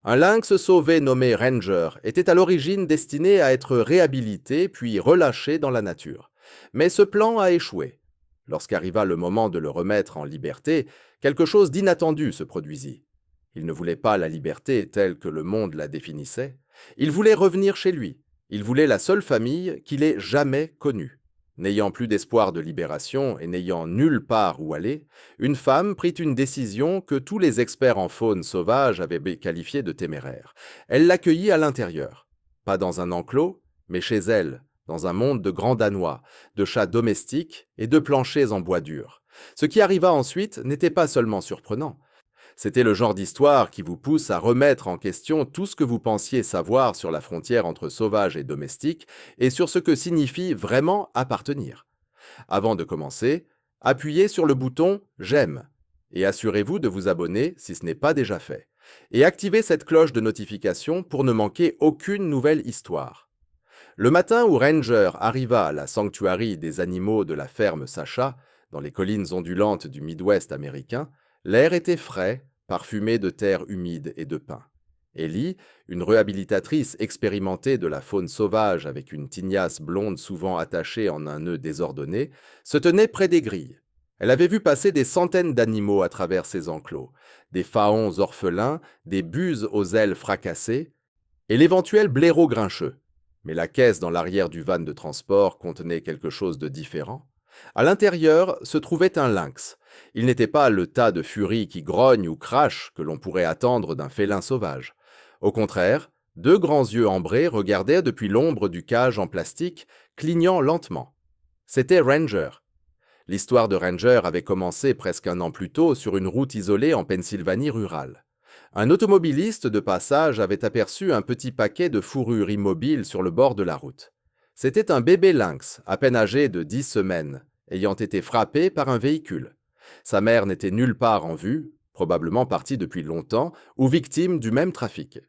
Un lynx sauvé nommé Ranger était à l'origine destiné à être réhabilité puis relâché dans la nature. Mais ce plan a échoué. Lorsqu'arriva le moment de le remettre en liberté, quelque chose d'inattendu se produisit. Il ne voulait pas la liberté telle que le monde la définissait. Il voulait revenir chez lui. Il voulait la seule famille qu'il ait jamais connue. N'ayant plus d'espoir de libération et n'ayant nulle part où aller, une femme prit une décision que tous les experts en faune sauvage avaient qualifiée de téméraire. Elle l'accueillit à l'intérieur. Pas dans un enclos, mais chez elle, dans un monde de grands danois, de chats domestiques et de planchers en bois dur. Ce qui arriva ensuite n'était pas seulement surprenant. C'était le genre d'histoire qui vous pousse à remettre en question tout ce que vous pensiez savoir sur la frontière entre sauvage et domestique et sur ce que signifie vraiment appartenir. Avant de commencer, appuyez sur le bouton J'aime et assurez-vous de vous abonner si ce n'est pas déjà fait. Et activez cette cloche de notification pour ne manquer aucune nouvelle histoire. Le matin où Ranger arriva à la sanctuarie des animaux de la ferme Sacha, dans les collines ondulantes du Midwest américain, l'air était frais, parfumé de terre humide et de pin. Ellie, une réhabilitatrice expérimentée de la faune sauvage avec une tignasse blonde souvent attachée en un nœud désordonné, se tenait près des grilles. Elle avait vu passer des centaines d'animaux à travers ces enclos, des faons orphelins, des buses aux ailes fracassées, et l'éventuel blaireau grincheux. Mais la caisse dans l'arrière du van de transport contenait quelque chose de différent. À l'intérieur se trouvait un lynx. Il n'était pas le tas de furie qui grogne ou crache que l'on pourrait attendre d'un félin sauvage. Au contraire, deux grands yeux ambrés regardaient depuis l'ombre du cage en plastique, clignant lentement. C'était Ranger. L'histoire de Ranger avait commencé presque un an plus tôt sur une route isolée en Pennsylvanie rurale. Un automobiliste de passage avait aperçu un petit paquet de fourrure immobile sur le bord de la route. C'était un bébé lynx, à peine âgé de 10 semaines, ayant été frappé par un véhicule. Sa mère n'était nulle part en vue, probablement partie depuis longtemps, ou victime du même trafic.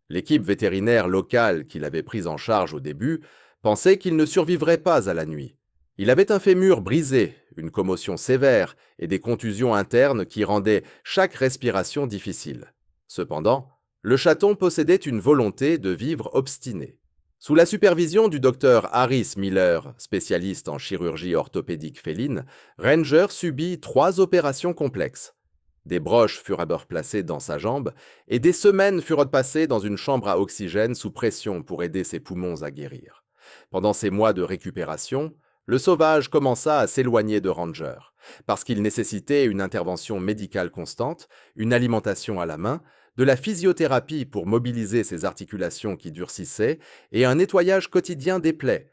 L'équipe vétérinaire locale qui l'avait pris en charge au début pensait qu'il ne survivrait pas à la nuit. Il avait un fémur brisé, une commotion sévère et des contusions internes qui rendaient chaque respiration difficile. Cependant, le chaton possédait une volonté de vivre obstinée. Sous la supervision du docteur Harris Miller, spécialiste en chirurgie orthopédique féline, Ranger subit 3 opérations complexes. Des broches furent alors placées dans sa jambe et des semaines furent passées dans une chambre à oxygène sous pression pour aider ses poumons à guérir. Pendant ces mois de récupération, le sauvage commença à s'éloigner de Ranger, parce qu'il nécessitait une intervention médicale constante, une alimentation à la main, de la physiothérapie pour mobiliser ses articulations qui durcissaient et un nettoyage quotidien des plaies.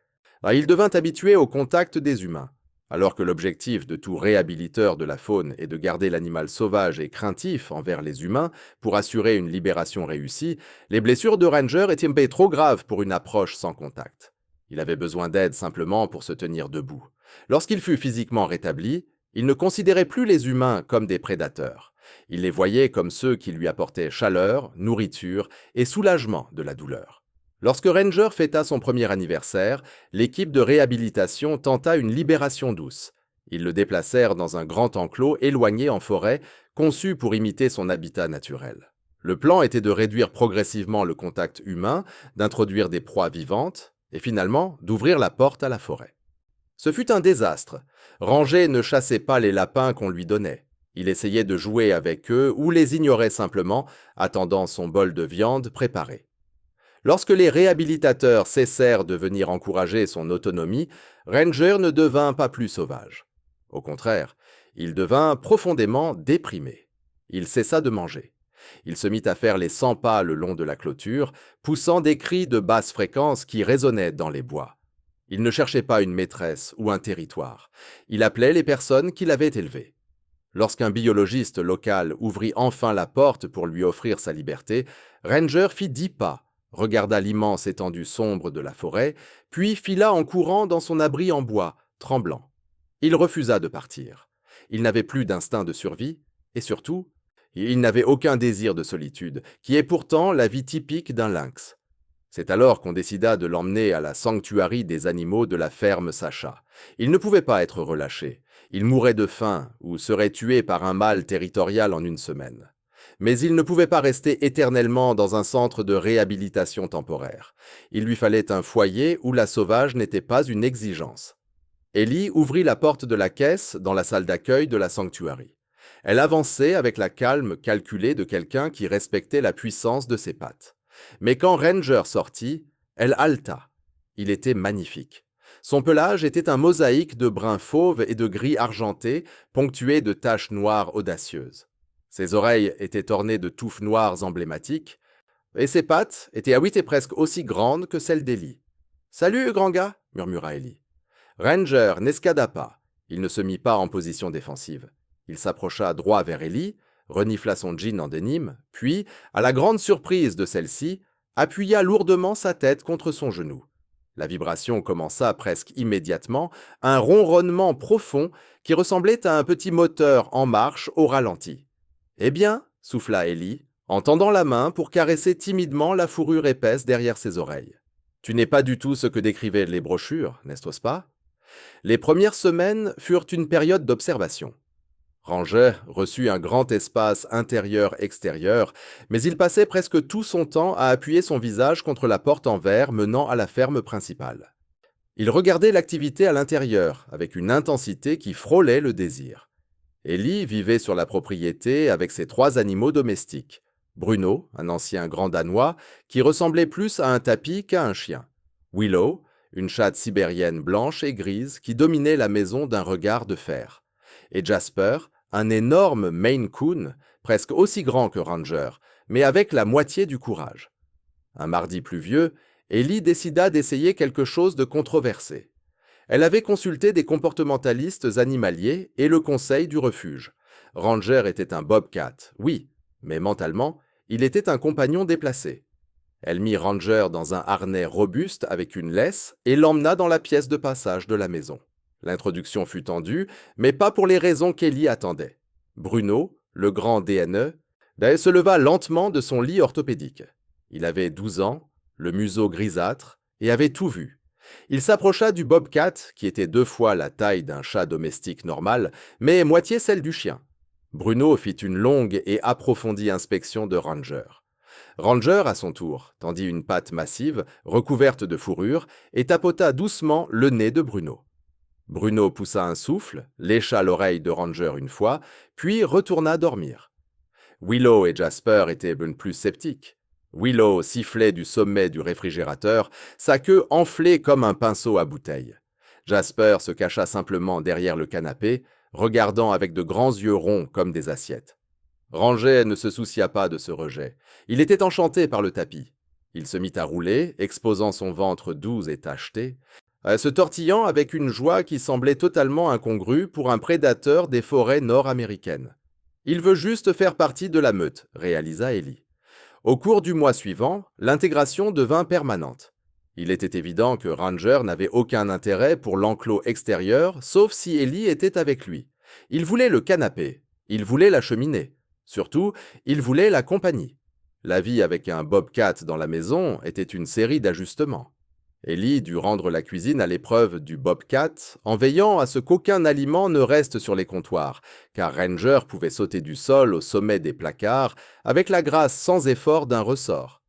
Il devint habitué au contact des humains. Alors que l'objectif de tout réhabiliteur de la faune est de garder l'animal sauvage et craintif envers les humains pour assurer une libération réussie, les blessures de Ranger étaient trop graves pour une approche sans contact. Il avait besoin d'aide simplement pour se tenir debout. Lorsqu'il fut physiquement rétabli, il ne considérait plus les humains comme des prédateurs. Il les voyait comme ceux qui lui apportaient chaleur, nourriture et soulagement de la douleur. Lorsque Ranger fêta son premier anniversaire, l'équipe de réhabilitation tenta une libération douce. Ils le déplacèrent dans un grand enclos éloigné en forêt, conçu pour imiter son habitat naturel. Le plan était de réduire progressivement le contact humain, d'introduire des proies vivantes, et finalement d'ouvrir la porte à la forêt. Ce fut un désastre. Ranger ne chassait pas les lapins qu'on lui donnait. Il essayait de jouer avec eux ou les ignorait simplement, attendant son bol de viande préparé. Lorsque les réhabilitateurs cessèrent de venir encourager son autonomie, Ranger ne devint pas plus sauvage. Au contraire, il devint profondément déprimé. Il cessa de manger. Il se mit à faire les 100 pas le long de la clôture, poussant des cris de basse fréquence qui résonnaient dans les bois. Il ne cherchait pas une maîtresse ou un territoire. Il appelait les personnes qui l'avaient élevé. Lorsqu'un biologiste local ouvrit enfin la porte pour lui offrir sa liberté, Ranger fit 10 pas, regarda l'immense étendue sombre de la forêt, puis fila en courant dans son abri en bois, tremblant. Il refusa de partir. Il n'avait plus d'instinct de survie, et surtout, il n'avait aucun désir de solitude, qui est pourtant la vie typique d'un lynx. C'est alors qu'on décida de l'emmener à la sanctuarie des animaux de la ferme Sacha. Il ne pouvait pas être relâché. Il mourrait de faim ou serait tué par un mâle territorial en une semaine. Mais il ne pouvait pas rester éternellement dans un centre de réhabilitation temporaire. Il lui fallait un foyer où la sauvage n'était pas une exigence. Ellie ouvrit la porte de la caisse dans la salle d'accueil de la sanctuary. Elle avançait avec la calme calculée de quelqu'un qui respectait la puissance de ses pattes. Mais quand Ranger sortit, elle haleta. Il était magnifique. Son pelage était un mosaïque de brun fauve et de gris argenté, ponctué de taches noires audacieuses. Ses oreilles étaient ornées de touffes noires emblématiques, et ses pattes étaient à huit et presque aussi grandes que celles d'Ellie. « Salut, grand gars !» murmura Ellie. Ranger n'escada pas. Il ne se mit pas en position défensive. Il s'approcha droit vers Ellie, renifla son jean en dénime, puis, à la grande surprise de celle-ci, appuya lourdement sa tête contre son genou. La vibration commença presque immédiatement, un ronronnement profond qui ressemblait à un petit moteur en marche au ralenti. « Eh bien » souffla Ellie, en tendant la main pour caresser timidement la fourrure épaisse derrière ses oreilles. « Tu n'es pas du tout ce que décrivaient les brochures, n'est-ce pas ?» Les premières semaines furent une période d'observation. Ranger reçut un grand espace intérieur-extérieur, mais il passait presque tout son temps à appuyer son visage contre la porte en verre menant à la ferme principale. Il regardait l'activité à l'intérieur avec une intensité qui frôlait le désir. Ellie vivait sur la propriété avec ses 3 animaux domestiques. Bruno, un ancien grand danois, qui ressemblait plus à un tapis qu'à un chien. Willow, une chatte sibérienne blanche et grise qui dominait la maison d'un regard de fer. Et Jasper, un énorme Maine Coon, presque aussi grand que Ranger, mais avec la moitié du courage. Un mardi pluvieux, Ellie décida d'essayer quelque chose de controversé. Elle avait consulté des comportementalistes animaliers et le conseil du refuge. Ranger était un bobcat, oui, mais mentalement, il était un compagnon déplacé. Elle mit Ranger dans un harnais robuste avec une laisse et l'emmena dans la pièce de passage de la maison. L'introduction fut tendue, mais pas pour les raisons qu'Ellie attendait. Bruno, le grand DNE, se leva lentement de son lit orthopédique. Il avait 12 ans, le museau grisâtre, et avait tout vu. Il s'approcha du bobcat, qui était 2 fois la taille d'un chat domestique normal, mais moitié celle du chien. Bruno fit une longue et approfondie inspection de Ranger. Ranger, à son tour, tendit une patte massive, recouverte de fourrure, et tapota doucement le nez de Bruno. Bruno poussa un souffle, lécha l'oreille de Ranger une fois, puis retourna dormir. Willow et Jasper étaient plus sceptiques. Willow sifflait du sommet du réfrigérateur, sa queue enflée comme un pinceau à bouteille. Jasper se cacha simplement derrière le canapé, regardant avec de grands yeux ronds comme des assiettes. Ranger ne se soucia pas de ce rejet. Il était enchanté par le tapis. Il se mit à rouler, exposant son ventre doux et tacheté, se tortillant avec une joie qui semblait totalement incongrue pour un prédateur des forêts nord-américaines. « Il veut juste faire partie de la meute », réalisa Ellie. Au cours du mois suivant, l'intégration devint permanente. Il était évident que Ranger n'avait aucun intérêt pour l'enclos extérieur, sauf si Ellie était avec lui. Il voulait le canapé, il voulait la cheminée. Surtout, il voulait la compagnie. La vie avec un bobcat dans la maison était une série d'ajustements. Ellie dut rendre la cuisine à l'épreuve du bobcat en veillant à ce qu'aucun aliment ne reste sur les comptoirs, car Ranger pouvait sauter du sol au sommet des placards avec la grâce sans effort d'un ressort.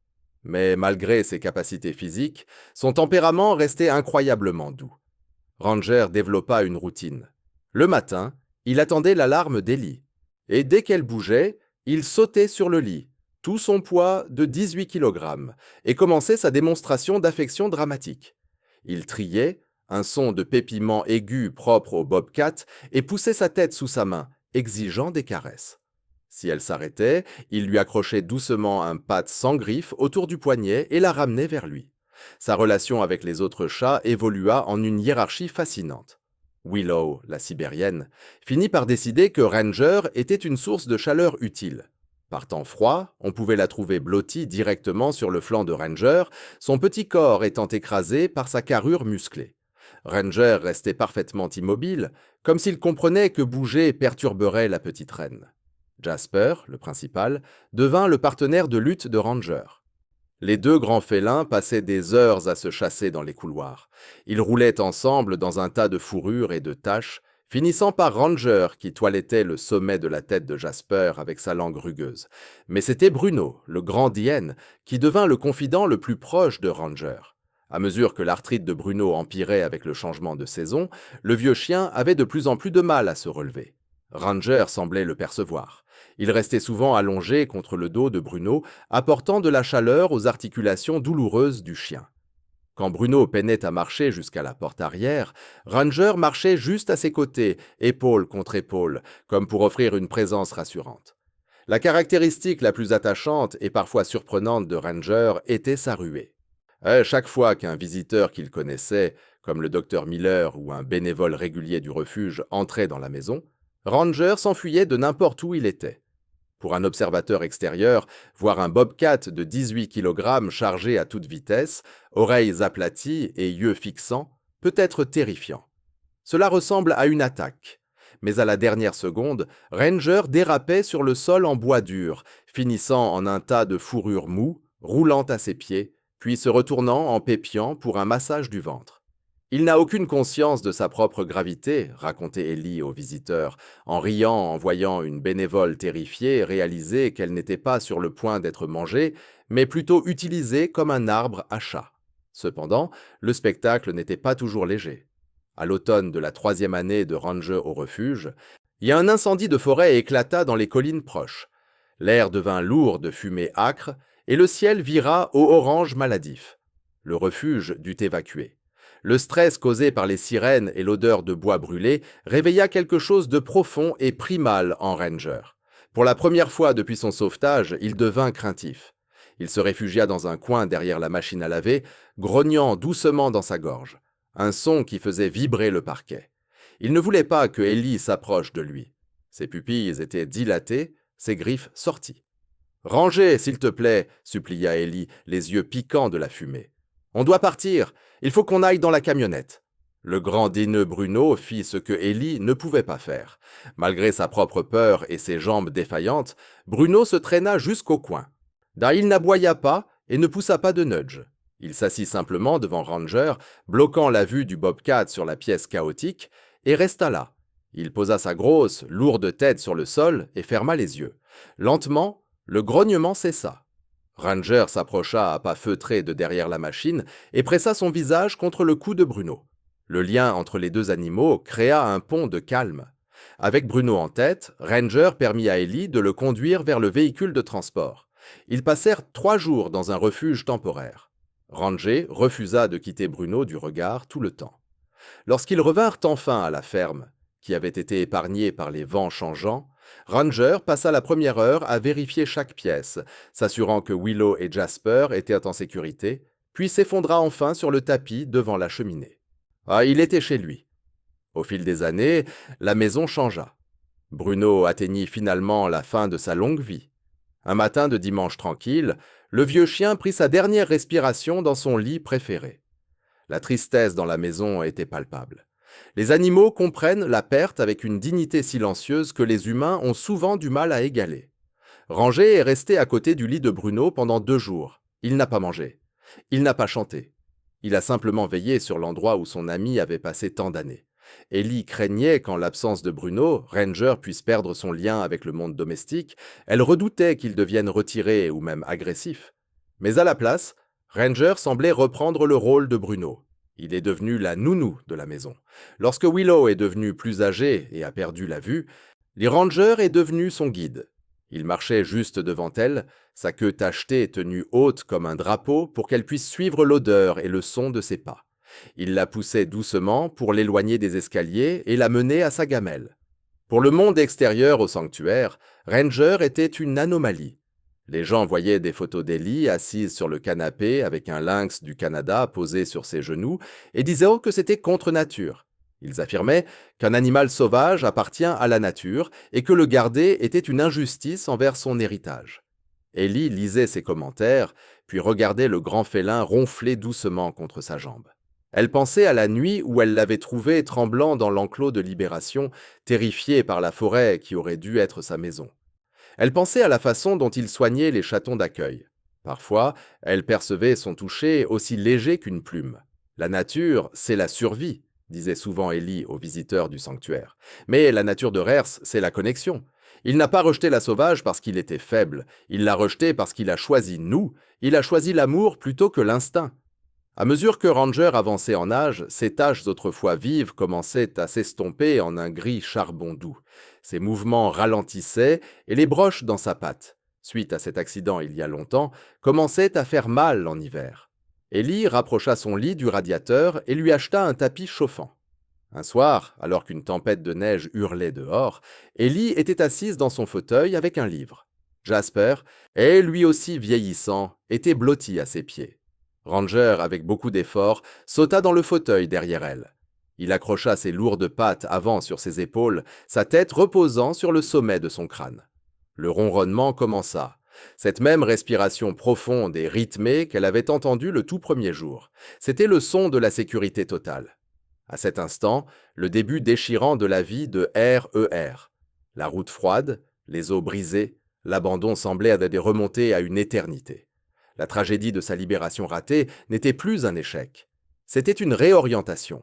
Mais malgré ses capacités physiques, son tempérament restait incroyablement doux. Ranger développa une routine. Le matin, il attendait l'alarme d'Ellie. Et dès qu'elle bougeait, il sautait sur le lit, tout son poids de 18 kg, et commençait sa démonstration d'affection dramatique. Il triait, un son de pépillement aigu propre au bobcat, et poussait sa tête sous sa main, exigeant des caresses. Si elle s'arrêtait, il lui accrochait doucement un patte sans griffe autour du poignet et la ramenait vers lui. Sa relation avec les autres chats évolua en une hiérarchie fascinante. Willow, la sibérienne, finit par décider que Ranger était une source de chaleur utile. Par temps froid, on pouvait la trouver blottie directement sur le flanc de Ranger, son petit corps étant écrasé par sa carrure musclée. Ranger restait parfaitement immobile, comme s'il comprenait que bouger perturberait la petite reine. Jasper, le principal, devint le partenaire de lutte de Ranger. Les 2 grands félins passaient des heures à se chasser dans les couloirs. Ils roulaient ensemble dans un tas de fourrures et de taches, finissant par Ranger qui toilettait le sommet de la tête de Jasper avec sa langue rugueuse. Mais c'était Bruno, le grand hyène, qui devint le confident le plus proche de Ranger. À mesure que l'arthrite de Bruno empirait avec le changement de saison, le vieux chien avait de plus en plus de mal à se relever. Ranger semblait le percevoir. Il restait souvent allongé contre le dos de Bruno, apportant de la chaleur aux articulations douloureuses du chien. Quand Bruno peinait à marcher jusqu'à la porte arrière, Ranger marchait juste à ses côtés, épaule contre épaule, comme pour offrir une présence rassurante. La caractéristique la plus attachante et parfois surprenante de Ranger était sa ruée. Chaque fois qu'un visiteur qu'il connaissait, comme le docteur Miller ou un bénévole régulier du refuge, entrait dans la maison, Ranger s'enfuyait de n'importe où il était. Pour un observateur extérieur, voir un bobcat de 18 kg chargé à toute vitesse, oreilles aplaties et yeux fixants, peut être terrifiant. Cela ressemble à une attaque. Mais à la dernière seconde, Ranger dérapait sur le sol en bois dur, finissant en un tas de fourrure mou, roulant à ses pieds, puis se retournant en pépiant pour un massage du ventre. Il n'a aucune conscience de sa propre gravité, racontait Ellie aux visiteurs, en riant en voyant une bénévole terrifiée réaliser qu'elle n'était pas sur le point d'être mangée, mais plutôt utilisée comme un arbre à chat. Cependant, le spectacle n'était pas toujours léger. À l'automne de la 3e année de Ranger au refuge, un incendie de forêt éclata dans les collines proches. L'air devint lourd de fumée âcre et le ciel vira au orange maladif. Le refuge dut évacuer. Le stress causé par les sirènes et l'odeur de bois brûlé réveilla quelque chose de profond et primal en Ranger. Pour la première fois depuis son sauvetage, il devint craintif. Il se réfugia dans un coin derrière la machine à laver, grognant doucement dans sa gorge, un son qui faisait vibrer le parquet. Il ne voulait pas que Ellie s'approche de lui. Ses pupilles étaient dilatées, ses griffes sorties. « Rangez, s'il te plaît » supplia Ellie, les yeux piquants de la fumée. « On doit partir. Il faut qu'on aille dans la camionnette. » Le grand déneux Bruno fit ce que Ellie ne pouvait pas faire. Malgré sa propre peur et ses jambes défaillantes, Bruno se traîna jusqu'au coin. Il n'aboya pas et ne poussa pas de nudge. Il s'assit simplement devant Ranger, bloquant la vue du bobcat sur la pièce chaotique, et resta là. Il posa sa grosse, lourde tête sur le sol et ferma les yeux. Lentement, le grognement cessa. Ranger s'approcha à pas feutrés de derrière la machine et pressa son visage contre le cou de Bruno. Le lien entre les deux animaux créa un pont de calme. Avec Bruno en tête, Ranger permit à Ellie de le conduire vers le véhicule de transport. Ils passèrent 3 jours dans un refuge temporaire. Ranger refusa de quitter Bruno du regard tout le temps. Lorsqu'ils revinrent enfin à la ferme, qui avait été épargnée par les vents changeants, Ranger passa la première heure à vérifier chaque pièce, s'assurant que Willow et Jasper étaient en sécurité, puis s'effondra enfin sur le tapis devant la cheminée. Il était chez lui. Au fil des années, la maison changea. Bruno atteignit finalement la fin de sa longue vie. Un matin de dimanche tranquille, le vieux chien prit sa dernière respiration dans son lit préféré. La tristesse dans la maison était palpable. Les animaux comprennent la perte avec une dignité silencieuse que les humains ont souvent du mal à égaler. Ranger est resté à côté du lit de Bruno pendant 2 jours. Il n'a pas mangé. Il n'a pas chanté. Il a simplement veillé sur l'endroit où son ami avait passé tant d'années. Ellie craignait qu'en l'absence de Bruno, Ranger puisse perdre son lien avec le monde domestique. Elle redoutait qu'il devienne retiré ou même agressif. Mais à la place, Ranger semblait reprendre le rôle de Bruno. Il est devenu la nounou de la maison. Lorsque Willow est devenue plus âgée et a perdu la vue, Ranger est devenu son guide. Il marchait juste devant elle, sa queue tachetée tenue haute comme un drapeau pour qu'elle puisse suivre l'odeur et le son de ses pas. Il la poussait doucement pour l'éloigner des escaliers et la mener à sa gamelle. Pour le monde extérieur au sanctuaire, Ranger était une anomalie. Les gens voyaient des photos d'Ellie assise sur le canapé avec un lynx du Canada posé sur ses genoux et disaient que c'était contre nature. Ils affirmaient qu'un animal sauvage appartient à la nature et que le garder était une injustice envers son héritage. Ellie lisait ces commentaires, puis regardait le grand félin ronfler doucement contre sa jambe. Elle pensait à la nuit où elle l'avait trouvé tremblant dans l'enclos de Libération, terrifié par la forêt qui aurait dû être sa maison. Elle pensait à la façon dont il soignait les chatons d'accueil. Parfois, elle percevait son toucher aussi léger qu'une plume. La nature, c'est la survie. disait souvent Ellie aux visiteurs du sanctuaire. Mais la nature de Rers, c'est la connexion. Il n'a pas rejeté la sauvage parce qu'il était faible, il l'a rejeté parce qu'il a choisi nous, il a choisi l'amour plutôt que l'instinct. À mesure que Ranger avançait en âge, ses taches autrefois vives commençaient à s'estomper en un gris charbon doux. Ses mouvements ralentissaient et les broches dans sa patte, suite à cet accident il y a longtemps, commençaient à faire mal en hiver. Ellie rapprocha son lit du radiateur et lui acheta un tapis chauffant. Un soir, alors qu'une tempête de neige hurlait dehors, Ellie était assise dans son fauteuil avec un livre. Jasper, et lui aussi vieillissant, était blotti à ses pieds. Ranger, avec beaucoup d'efforts, sauta dans le fauteuil derrière elle. Il accrocha ses lourdes pattes avant sur ses épaules, sa tête reposant sur le sommet de son crâne. Le ronronnement commença. Cette même respiration profonde et rythmée qu'elle avait entendue le tout premier jour. C'était le son de la sécurité totale. À cet instant, le début déchirant de la vie de RER. La route froide, les os brisés, l'abandon semblait des remontées à une éternité. La tragédie de sa libération ratée n'était plus un échec. C'était une réorientation.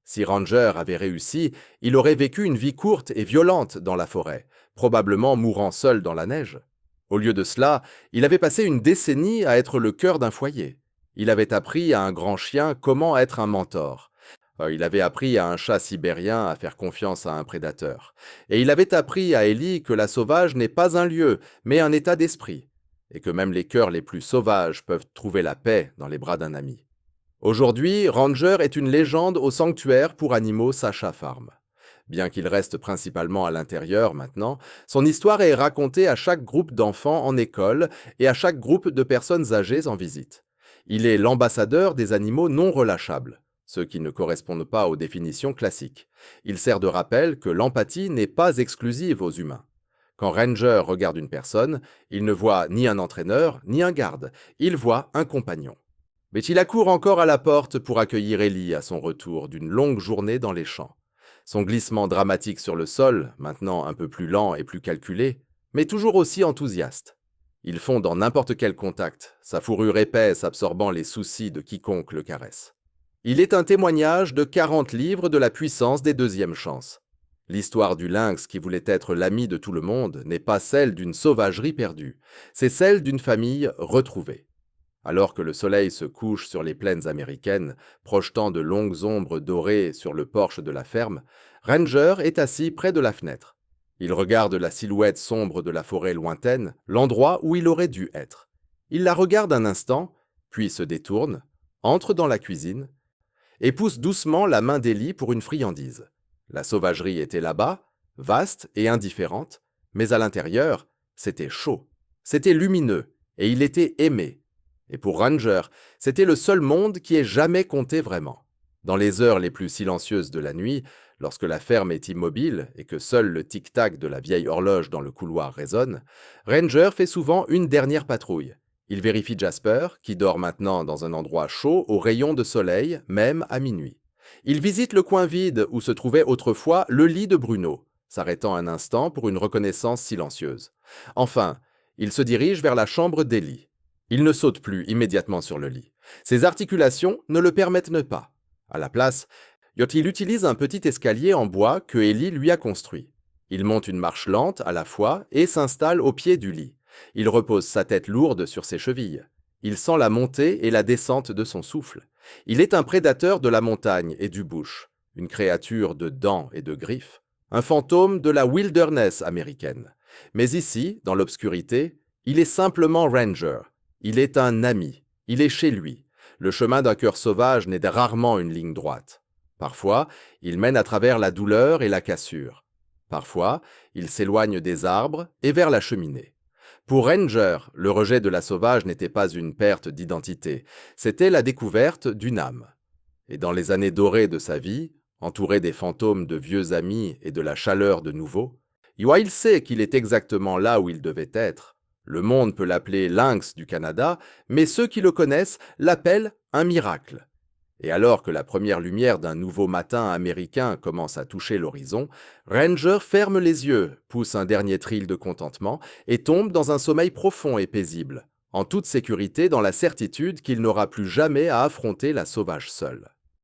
Si Ranger avait réussi, il aurait vécu une vie courte et violente dans la forêt, probablement mourant seul dans la neige. Au lieu de cela, il avait passé une décennie à être le cœur d'un foyer. Il avait appris à un grand chien comment être un mentor. Il avait appris à un chat sibérien à faire confiance à un prédateur. Et il avait appris à Ellie que la sauvage n'est pas un lieu, mais un état d'esprit, et que même les cœurs les plus sauvages peuvent trouver la paix dans les bras d'un ami. Aujourd'hui, Ranger est une légende au sanctuaire pour animaux Sacha Farm. Bien qu'il reste principalement à l'intérieur maintenant, son histoire est racontée à chaque groupe d'enfants en école et à chaque groupe de personnes âgées en visite. Il est l'ambassadeur des animaux non relâchables, ceux qui ne correspondent pas aux définitions classiques. Il sert de rappel que l'empathie n'est pas exclusive aux humains. Quand Ranger regarde une personne, il ne voit ni un entraîneur, ni un garde, il voit un compagnon. Mais il accourt encore à la porte pour accueillir Ellie à son retour d'une longue journée dans les champs. Son glissement dramatique sur le sol, maintenant un peu plus lent et plus calculé, mais toujours aussi enthousiaste. Il fond dans n'importe quel contact, sa fourrure épaisse absorbant les soucis de quiconque le caresse. Il est un témoignage de 40 livres de la puissance des deuxièmes chances. L'histoire du lynx qui voulait être l'ami de tout le monde n'est pas celle d'une sauvagerie perdue, c'est celle d'une famille retrouvée. Alors que le soleil se couche sur les plaines américaines, projetant de longues ombres dorées sur le porche de la ferme, Ranger est assis près de la fenêtre. Il regarde la silhouette sombre de la forêt lointaine, l'endroit où il aurait dû être. Il la regarde un instant, puis se détourne, entre dans la cuisine, et pousse doucement la main d'Ellie pour une friandise. La sauvagerie était là-bas, vaste et indifférente, mais à l'intérieur, c'était chaud, c'était lumineux, et il était aimé. Et pour Ranger, c'était le seul monde qui ait jamais compté vraiment. Dans les heures les plus silencieuses de la nuit, lorsque la ferme est immobile et que seul le tic-tac de la vieille horloge dans le couloir résonne, Ranger fait souvent une dernière patrouille. Il vérifie Jasper, qui dort maintenant dans un endroit chaud aux rayons de soleil, même à minuit. Il visite le coin vide où se trouvait autrefois le lit de Bruno, s'arrêtant un instant pour une reconnaissance silencieuse. Enfin, il se dirige vers la chambre d'Ellie. Il ne saute plus immédiatement sur le lit. Ses articulations ne le permettent pas. À la place, il utilise un petit escalier en bois que Ellie lui a construit. Il monte une marche lente à la fois et s'installe au pied du lit. Il repose sa tête lourde sur ses chevilles. Il sent la montée et la descente de son souffle. Il est un prédateur de la montagne et du bush, une créature de dents et de griffes, un fantôme de la wilderness américaine. Mais ici, dans l'obscurité, il est simplement Ranger. Il est un ami, il est chez lui. Le chemin d'un cœur sauvage n'est rarement une ligne droite. Parfois, il mène à travers la douleur et la cassure. Parfois, il s'éloigne des arbres et vers la cheminée. Pour Ranger, le rejet de la sauvage n'était pas une perte d'identité, c'était la découverte d'une âme. Et dans les années dorées de sa vie, entouré des fantômes de vieux amis et de la chaleur de nouveaux, il sait qu'il est exactement là où il devait être. Le monde peut l'appeler lynx du Canada, mais ceux qui le connaissent l'appellent un miracle. Et alors que la première lumière d'un nouveau matin américain commence à toucher l'horizon, Ranger ferme les yeux, pousse un dernier trill de contentement et tombe dans un sommeil profond et paisible, en toute sécurité dans la certitude qu'il n'aura plus jamais à affronter la sauvage seul.